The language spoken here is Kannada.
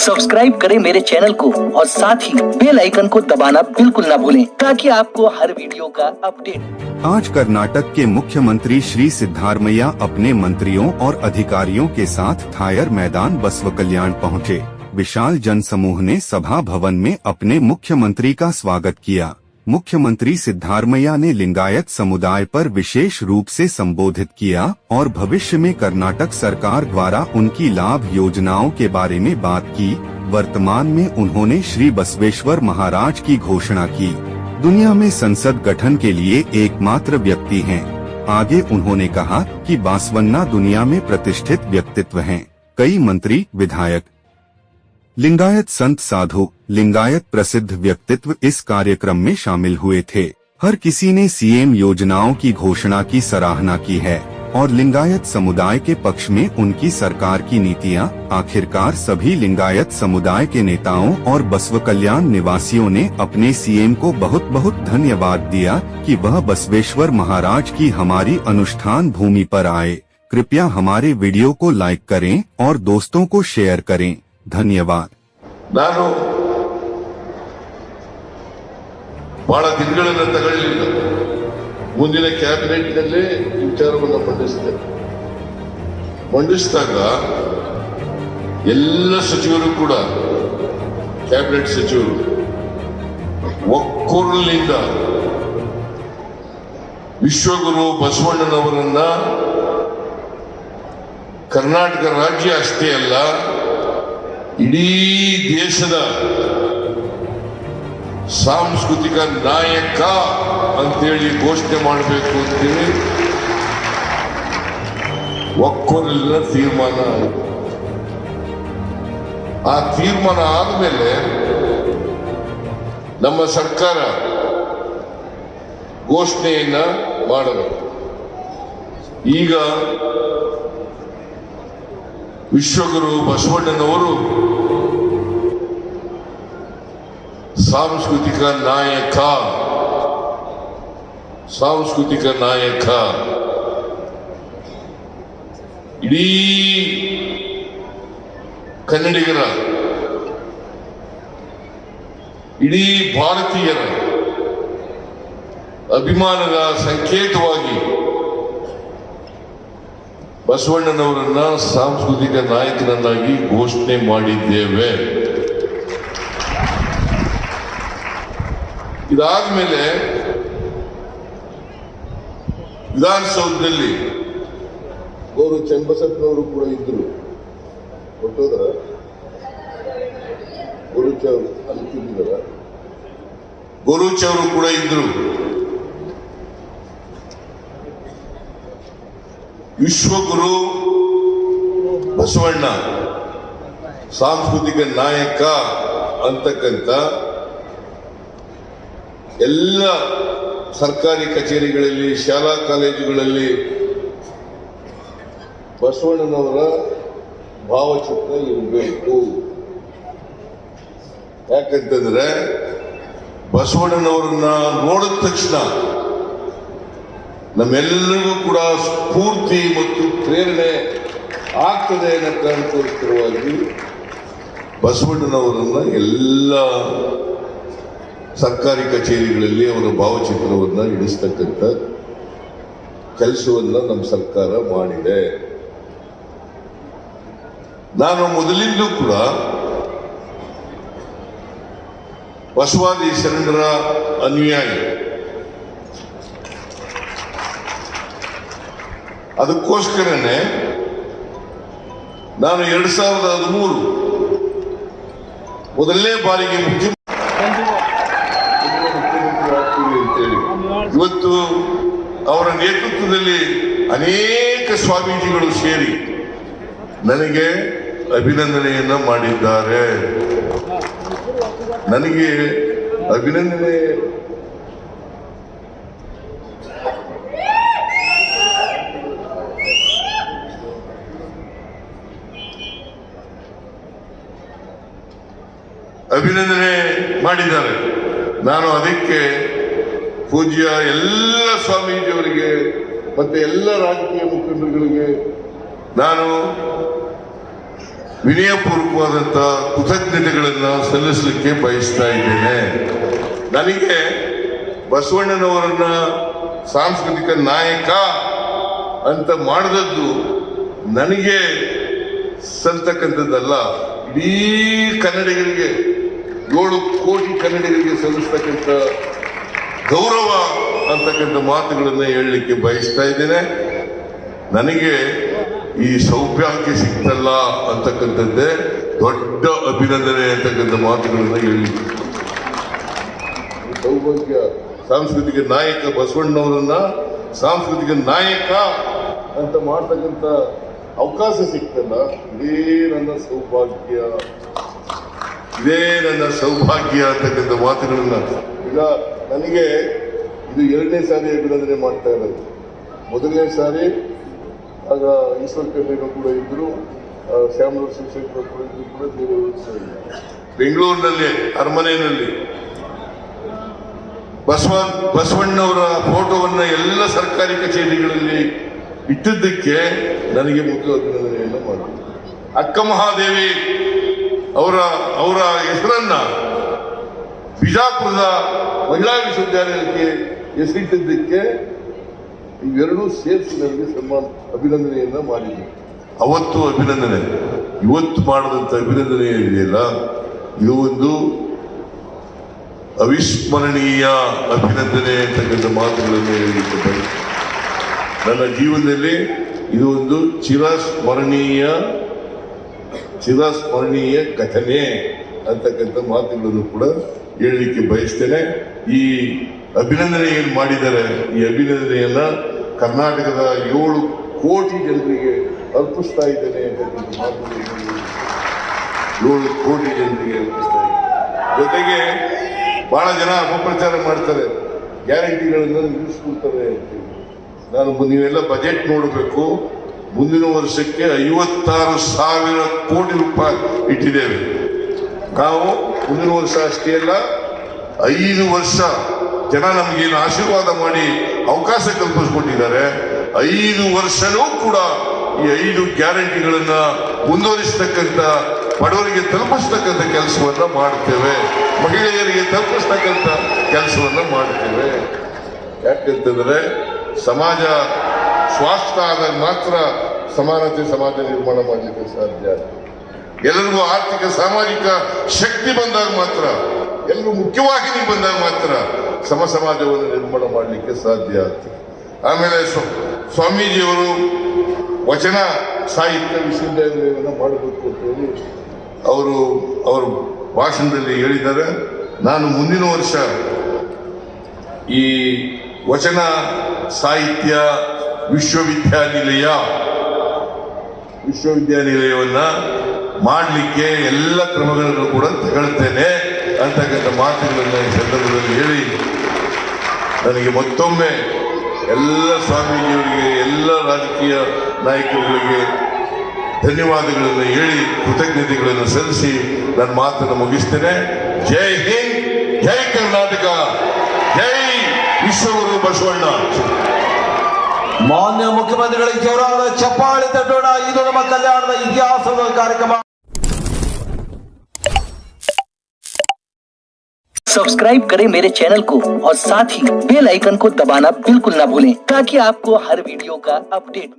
सब्सक्राइब करें मेरे चैनल को और साथ ही बेल आइकन को दबाना बिल्कुल ना भूलें ताकि आपको हर वीडियो का अपडेट। आज कर्नाटक के मुख्यमंत्री श्री सिद्धारमैया अपने मंत्रियों और अधिकारियों के साथ थायर मैदान बसव कल्याण पहुँचे। विशाल जनसमूह ने सभा भवन में अपने मुख्यमंत्री का स्वागत किया। मुख्यमंत्री सिद्धारमैया ने लिंगायत समुदाय पर विशेष रूप से संबोधित किया और भविष्य में कर्नाटक सरकार द्वारा उनकी लाभ योजनाओं के बारे में बात की। वर्तमान में उन्होंने श्री बसवेश्वर महाराज की घोषणा की। दुनिया में संसद गठन के लिए एकमात्र व्यक्ति हैं। आगे उन्होंने कहा कि बासवन्ना दुनिया में प्रतिष्ठित व्यक्तित्व हैं। कई मंत्री, विधायक, लिंगायत संत साधु, लिंगायत प्रसिद्ध व्यक्तित्व इस कार्यक्रम में शामिल हुए थे। हर किसी ने सीएम योजनाओं की घोषणा की सराहना की है और लिंगायत समुदाय के पक्ष में उनकी सरकार की नीतियां। आखिरकार सभी लिंगायत समुदाय के नेताओं और बसव कल्याण निवासियों ने अपने सीएम को बहुत बहुत धन्यवाद दिया कि वह बसवेश्वर महाराज की हमारी अनुष्ठान भूमि पर आए। कृपया हमारे वीडियो को लाइक करें और दोस्तों को शेयर करें। धन्यवाद। ನಾನು ಬಹಳ ದಿನಗಳನ್ನು ತಗೊಳ್ಳಿಲ್ಲ, ಮುಂದಿನ ಕ್ಯಾಬಿನೆಟ್ನಲ್ಲೇ ವಿಚಾರವನ್ನು ಮಂಡಿಸಿದಾಗ ಎಲ್ಲ ಸಚಿವರು ಕೂಡ ಕ್ಯಾಬಿನೆಟ್ ಸಚಿವರು ಒಕ್ಕೊರಲಿನಿಂದ ವಿಶ್ವಗುರು ಬಸವಣ್ಣನವರನ್ನ ಕರ್ನಾಟಕ ರಾಜ್ಯ ಅಷ್ಟೇ ಅಲ್ಲ ಇಡೀ ದೇಶದ ಸಾಂಸ್ಕೃತಿಕ ನಾಯಕ ಅಂತೇಳಿ ಘೋಷಣೆ ಮಾಡಬೇಕು ಅಂತೇಳಿ ಒಕ್ಕೊರಲಿನ ತೀರ್ಮಾನ ಆಯಿತು. ಆ ತೀರ್ಮಾನ ಆದಮೇಲೆ ನಮ್ಮ ಸರ್ಕಾರ ಘೋಷಣೆಯನ್ನ ಮಾಡಬೇಕು. ಈಗ ವಿಶ್ವಗುರು ಬಸವಣ್ಣನವರು ಸಾಂಸ್ಕೃತಿಕ ನಾಯಕ ಇಡೀ ಕನ್ನಡಿಗರ, ಇಡೀ ಭಾರತೀಯರ ಅಭಿಮಾನದ ಸಂಕೇತವಾಗಿ ಬಸವಣ್ಣನವರನ್ನ ಸಾಂಸ್ಕೃತಿಕ ನಾಯಕನನ್ನಾಗಿ ಘೋಷಣೆ ಮಾಡಿದ್ದೇವೆ. ಇದಾದ್ಮೇಲೆ ವಿಧಾನಸೌಧದಲ್ಲಿ ಗೌರವ ಚನ್ನಬಸಪ್ಪನವರು ಕೂಡ ಇದ್ರು. ಹೊಟ್ಟೋದ್ರ ಗುರುಚ್ ಅವರು ಕೂಡ ಇದ್ರು. ವಿಶ್ವಗುರು ಬಸವಣ್ಣ ಸಾಂಸ್ಕೃತಿಕ ನಾಯಕ ಅಂತಕ್ಕಂಥ ಎಲ್ಲ ಸರ್ಕಾರಿ ಕಚೇರಿಗಳಲ್ಲಿ, ಶಾಲಾ ಕಾಲೇಜುಗಳಲ್ಲಿ ಬಸವಣ್ಣನವರ ಭಾವಚಿತ್ರ ಇರಬೇಕು. ಯಾಕಂತಂದ್ರೆ ಬಸವಣ್ಣನವರನ್ನ ನೋಡಿದ ತಕ್ಷಣ ನಮ್ಮೆಲ್ಲರಿಗೂ ಕೂಡ ಸ್ಫೂರ್ತಿ ಮತ್ತು ಪ್ರೇರಣೆ ಆಗ್ತದೆ ಅನ್ನೋ ಕಾರಣಕ್ಕೋಸ್ಕರವಾಗಿ ಬಸವಣ್ಣನವರನ್ನ ಎಲ್ಲ ಸರ್ಕಾರಿ ಕಚೇರಿಗಳಲ್ಲಿ ಅವರ ಭಾವಚಿತ್ರವನ್ನು ಇಡಿಸ್ತಕ್ಕಂಥ ಕೆಲಸವನ್ನ ನಮ್ಮ ಸರ್ಕಾರ ಮಾಡಿದೆ. ನಾನು ಮೊದಲಿಂದಲೂ ಕೂಡ ಬಸವಾದಿ ಶರಣರ ಅನುಯಾಯಿ. ಅದಕ್ಕೋಸ್ಕರನೇ ನಾನು 2013 ಮೊದಲನೇ ಬಾರಿಗೆ ಮುಖ್ಯಮಂತ್ರಿ ಆಗ್ತೀವಿ ಅಂತೇಳಿ ಇವತ್ತು ಅವರ ನೇತೃತ್ವದಲ್ಲಿ ಅನೇಕ ಸ್ವಾಮೀಜಿಗಳು ಸೇರಿ ನನಗೆ ಅಭಿನಂದನೆಯನ್ನ ಮಾಡಿದ್ದಾರೆ. ನನಗೆ ಅಭಿನಂದನೆ ಮಾಡಿದ್ದಾರೆ. ನಾನು ಅದಕ್ಕೆ ಪೂಜ್ಯ ಎಲ್ಲ ಸ್ವಾಮೀಜಿಯವರಿಗೆ ಮತ್ತೆ ಎಲ್ಲ ರಾಜಕೀಯ ಮುಖಂಡರುಗಳಿಗೆ ನಾನು ವಿನಯಪೂರ್ವಕವಾದಂಥ ಕೃತಜ್ಞತೆಗಳನ್ನು ಸಲ್ಲಿಸಲಿಕ್ಕೆ ಬಯಸ್ತಾ ಇದ್ದೇನೆ. ನನಗೆ ಬಸವಣ್ಣನವರನ್ನ ಸಾಂಸ್ಕೃತಿಕ ನಾಯಕ ಅಂತ ಮಾಡಿದದ್ದು ನನಗೆ ಸಲ್ತಕ್ಕಂಥದ್ದಲ್ಲ, ಇಡೀ ಕನ್ನಡಿಗರಿಗೆ 7 ಕೋಟಿ ಕನ್ನಡಿಗರಿಗೆ ಸಲ್ಲಿಸ್ತಕ್ಕಂಥ ಗೌರವ ಅಂತಕ್ಕಂಥ ಮಾತುಗಳನ್ನು ಹೇಳಲಿಕ್ಕೆ ಬಯಸ್ತಾ ಇದ್ದೇನೆ. ನನಗೆ ಈ ಸೌಭಾಗ್ಯ ಸಿಕ್ತಲ್ಲ ಅಂತಕ್ಕಂಥದ್ದೇ ದೊಡ್ಡ ಅಭಿನಂದನೆ ಅಂತಕ್ಕಂಥ ಮಾತುಗಳನ್ನು ಹೇಳಲಿಕ್ಕೆ. ಸೌಭಾಗ್ಯ ಸಾಂಸ್ಕೃತಿಕ ನಾಯಕ ಬಸವಣ್ಣವರನ್ನ ಸಾಂಸ್ಕೃತಿಕ ನಾಯಕ ಅಂತ ಮಾಡ್ತಕ್ಕಂಥ ಅವಕಾಶ ಸಿಕ್ತಲ್ಲ, ಇದೇ ನನ್ನ ಸೌಭಾಗ್ಯ, ಇದೇ ನನ್ನ ಸೌಭಾಗ್ಯ ಅಂತಕ್ಕಂಥ ಮಾತುಗಳನ್ನ. ಈಗ ನನಗೆ ಇದು 2ನೇ ಸಾರಿ ಅಭಿನಂದನೆ ಮಾಡ್ತಾ ಇರೋದು. 1ನೇ ಸಾರಿ ಆಗ ಈಶ್ವರ್ ಖಂಡ್ರೆ ಕೂಡ ಇದ್ರು, ಶ್ಯಾಮನೂರು ಶಿವಶಂಕರ್ ಕೂಡ ಇದ್ರು, ಕೂಡ ಬೆಂಗಳೂರಿನಲ್ಲಿ ಅರಮನೆಯಲ್ಲಿ ಬಸವಣ್ಣವರ ಫೋಟೋವನ್ನ ಎಲ್ಲ ಸರ್ಕಾರಿ ಕಚೇರಿಗಳಲ್ಲಿ ಇಟ್ಟಿದ್ದಕ್ಕೆ ನನಗೆ ಮೊದಲು ಅಭಿನಂದನೆಯನ್ನು ಮಾಡಿದ್ರು. ಅಕ್ಕ ಮಹಾದೇವಿ ಅವರ ಹೆಸರನ್ನ ಬಿಜಾಪುರದ ಮಹಿಳಾ ವಿಶ್ವವಿದ್ಯಾಲಯಕ್ಕೆ ಹೆಸರಿಟ್ಟಿದ್ದಕ್ಕೆ ಇವೆರಡೂ ಸೇರಿಸಿ ನನಗೆ ಅಭಿನಂದನೆಯನ್ನ ಮಾಡಿದ್ರು. ಅವತ್ತು ಅಭಿನಂದನೆ, ಇವತ್ತು ಮಾಡಿದಂಥ ಅಭಿನಂದನೆ ಇದೆಯಲ್ಲ, ಇದು ಒಂದು ಅವಿಸ್ಮರಣೀಯ ಅಭಿನಂದನೆ ಅಂತಕ್ಕಂಥ ಮಾತುಗಳನ್ನು ಹೇಳಲಿಕ್ಕೆ ನನ್ನ ಜೀವನದಲ್ಲಿ ಇದು ಒಂದು ಚಿರಸ್ಮರಣೀಯ ಘಟನೆ ಅಂತಕ್ಕಂಥ ಮಾತುಗಳನ್ನು ಕೂಡ ಹೇಳಲಿಕ್ಕೆ ಬಯಸ್ತೇನೆ. ಈ ಅಭಿನಂದನೆ ಏನು ಮಾಡಿದ್ದಾರೆ, ಈ ಅಭಿನಂದನೆಯನ್ನ ಕರ್ನಾಟಕದ 7 ಕೋಟಿ ಜನರಿಗೆ ಅರ್ಪಿಸ್ತಾ ಇದ್ದೇನೆ ಅಂತಕ್ಕಂಥ ಮಾತುಗಳನ್ನು 7 ಕೋಟಿ ಜನರಿಗೆ ಅರ್ಪಿಸ್ತಾ ಇದ್ದೇನೆ. ಜೊತೆಗೆ ಬಹಳ ಜನ ಅಪಪ್ರಚಾರ ಮಾಡ್ತಾರೆ, ಗ್ಯಾರಂಟಿಗಳನ್ನು ನಿಲ್ಲಿಸ್ಕೊಳ್ತಾರೆ ಅಂತೇಳಿ. ನೀವೆಲ್ಲ ಬಜೆಟ್ ನೋಡಬೇಕು. ಮುಂದಿನ ವರ್ಷಕ್ಕೆ 56,000 ಕೋಟಿ ರೂಪಾಯಿ ಇಟ್ಟಿದ್ದೇವೆ ನಾವು. ಮುಂದಿನ ವರ್ಷ ಅಷ್ಟೇ ಅಲ್ಲ, 5 ವರ್ಷ ಜನ ನಮಗೇನು ಆಶೀರ್ವಾದ ಮಾಡಿ ಅವಕಾಶ ಕಲ್ಪಿಸ್ಕೊಟ್ಟಿದ್ದಾರೆ. 5 ವರ್ಷನೂ ಕೂಡ ಈ 5 ಗ್ಯಾರಂಟಿಗಳನ್ನ ಮುಂದುವರಿಸತಕ್ಕಂಥ, ಬಡವರಿಗೆ ತಲುಪಿಸ್ತಕ್ಕಂಥ ಕೆಲಸವನ್ನ ಮಾಡ್ತೇವೆ, ಮಹಿಳೆಯರಿಗೆ ತಲುಪಿಸ್ತಕ್ಕಂಥ ಕೆಲಸವನ್ನ ಮಾಡ್ತೇವೆ. ಯಾಕಂತಂದ್ರೆ ಸಮಾಜ ಸ್ವಾಸ್ಥ್ಯ ಆದಾಗ ಮಾತ್ರ ಸಮಾನತೆ ಸಮಾಜ ನಿರ್ಮಾಣ ಮಾಡಲಿಕ್ಕೆ ಸಾಧ್ಯ. ಎಲ್ಲರಿಗೂ ಆರ್ಥಿಕ ಸಾಮಾಜಿಕ ಶಕ್ತಿ ಬಂದಾಗ ಮಾತ್ರ, ಎಲ್ಲರೂ ಮುಖ್ಯವಾಹಿನಿಗೆ ಬಂದಾಗ ಮಾತ್ರ ಸಮಾಜವನ್ನು ನಿರ್ಮಾಣ ಮಾಡಲಿಕ್ಕೆ ಸಾಧ್ಯ ಆಗ್ತದೆ. ಆಮೇಲೆ ಸ್ವಾಮೀಜಿಯವರು ವಚನ ಸಾಹಿತ್ಯ ವಿಶ್ವವಿದ್ಯಾಲಯವನ್ನು ಮಾಡಬೇಕು ಅಂತ ಹೇಳಿ ಅವರು ಭಾಷಣದಲ್ಲಿ ಹೇಳಿದ್ದಾರೆ. ನಾನು ಮುಂದಿನ ವರ್ಷ ಈ ವಚನ ಸಾಹಿತ್ಯ ವಿಶ್ವವಿದ್ಯಾನಿಲಯವನ್ನ ಮಾಡಲಿಕ್ಕೆ ಎಲ್ಲ ಕ್ರಮಗಳನ್ನು ಕೂಡ ತಗೊಳ್ತೇನೆ ಅಂತಕ್ಕಂಥ ಮಾತುಗಳನ್ನು ಈ ಸಂದರ್ಭದಲ್ಲಿ ಹೇಳಿ, ನನಗೆ ಮತ್ತೊಮ್ಮೆ ಎಲ್ಲ ಸ್ವಾಮೀಜಿಯವರಿಗೆ, ಎಲ್ಲ ರಾಜಕೀಯ ನಾಯಕರುಗಳಿಗೆ ಧನ್ಯವಾದಗಳನ್ನು ಹೇಳಿ, ಕೃತಜ್ಞತೆಗಳನ್ನು ಸಲ್ಲಿಸಿ ನನ್ನ ಮಾತನ್ನು ಮುಗಿಸ್ತೇನೆ. ಜೈ ಹಿಂದ್, ಜೈ ಕರ್ನಾಟಕ, ಜೈ ವಿಶ್ವಗುರು ಬಸವಣ್ಣ. ಮಾನ್ಯ ಮುಖ್ಯಮಂತ್ರಿಗಳಿಗೆ ಜೋರಾದ ಚಪ್ಪಾಳೆ ತಟ್ಟೋಣ. ಇದು ನಮ್ಮ ಕಲ್ಯಾಣದ ಇತಿಹಾಸದ ಕಾರ್ಯಕ್ರಮ. सब्सक्राइब करें मेरे चैनल को और साथ ही बेल आइकन को दबाना बिल्कुल ना भूलें, ताकि आपको हर वीडियो का अपडेट